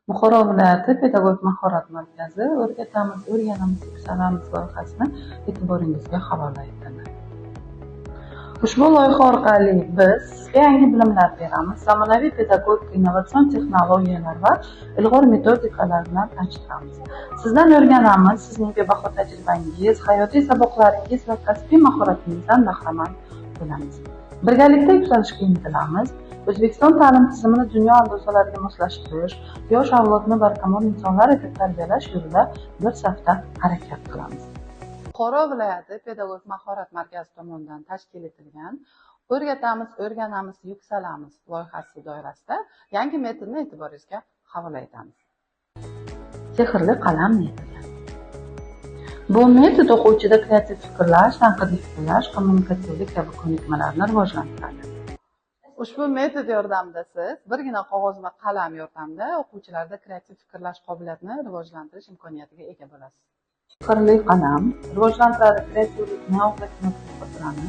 Buxoro viloyati pedagog mahorat markazi "O'rgatamiz, o'rganamiz, yuksalamiz" loyihasini e'tiboringizga havola etadi. Ushbu loyiha orqali biz sizga yangi bilimlar beramiz, zamonaviy pedagogik innovatsion texnologiyalar va ilg'or metodikalar bilan tanishtiramiz. Sizdan o'rganamiz, sizning bebaho tajribangiz, hayotiy saboqlaringiz va kasbiy mahoratingizdan bahramand bo'lamiz. Birgalikda yuksalishga intilamiz. O'zbekiston ta'lim tizimini dunyo andozalariga moslashtirish, yosh avlodni barkamol insonlar etib tarbiyalash yo'lida bir safda harakat qilamiz. Buxoro viloyati pedagog mahorat markazi tomonidan tashkil etilgan "O'rgatamiz, o'rganamiz, yuksalamiz" loyihasi doirasida yangi metodni e'tiboringizga havola etamiz. Sehrli qalam metodi. Bu metod o'quvchida kreativ fikrlash, tanqidiy fikrlash, kommunikativlik kabi ko'nikmalarni rivojlantiradi. Ushbu metod yordamida siz birgina qog'oz va qalam yordamida o'quvchilarda kreativ fikrlash qobiliyatini rivojlantirish imkoniyatiga ega bo'lasiz. Sehrli qalam rivojlantiradi kreativlikni, og'zakni qo'zg'atadi.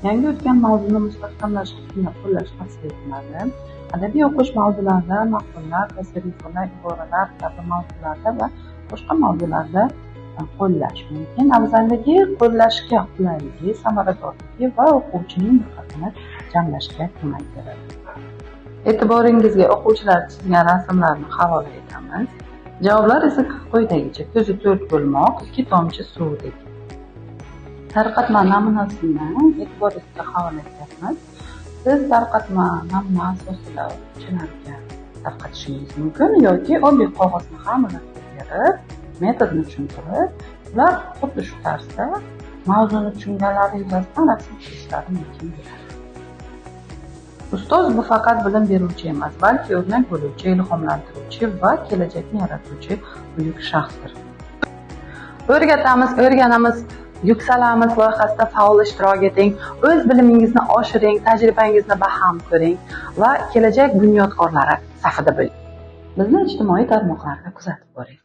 Yangi o'tgan mavzuni mustahkamlash haqida qo'llash tavsiya etiladi. Adabiy o'qish mavzularida maqollar, tasviriy filmlar, iboralar kabi mavzularda va boshqa mavzularda qo'llash mumkin. Afzalligi qo'llashga qulayligi, samaradorligi va o'quvchining diqqatini jamlashga ko'mak beradi. E'tiboringizga o'quvchilar chizgan rasmlarni havola etamiz. Javoblar esa quyidagicha: ko'zi 4 bo'lmoq, 2 tomchi suvdek. Tarqatma namunasini e'tiboringizga havola etyapmiz. Siz tarqatma namuna asosida o'quvchilarga tarqatishingiz mumkin yoki oddiy qog'ozni ham ularga berib, metodni tushuntirib, ular xuddi shu tarzda mavzuni tushunganlari yuzasidan rasm chizishlari mumkin bo'ladi. Ustoz bu faqat bilim beruvchi emas, balki o'rnak bo'luvchi, ilhomlantiruvchi va kelajakni yaratuvchi buyuk shaxsdir. O'rgatamiz, o'rganamiz, yuksalamiz loyihasida faol ishtirok eting, o'z bilimingizni oshiring, tajribangizni baham ko'ring va kelajak bunyodkorlari safida bo'ling. Bizni ijtimoiy tarmoqlarda kuzatib boring.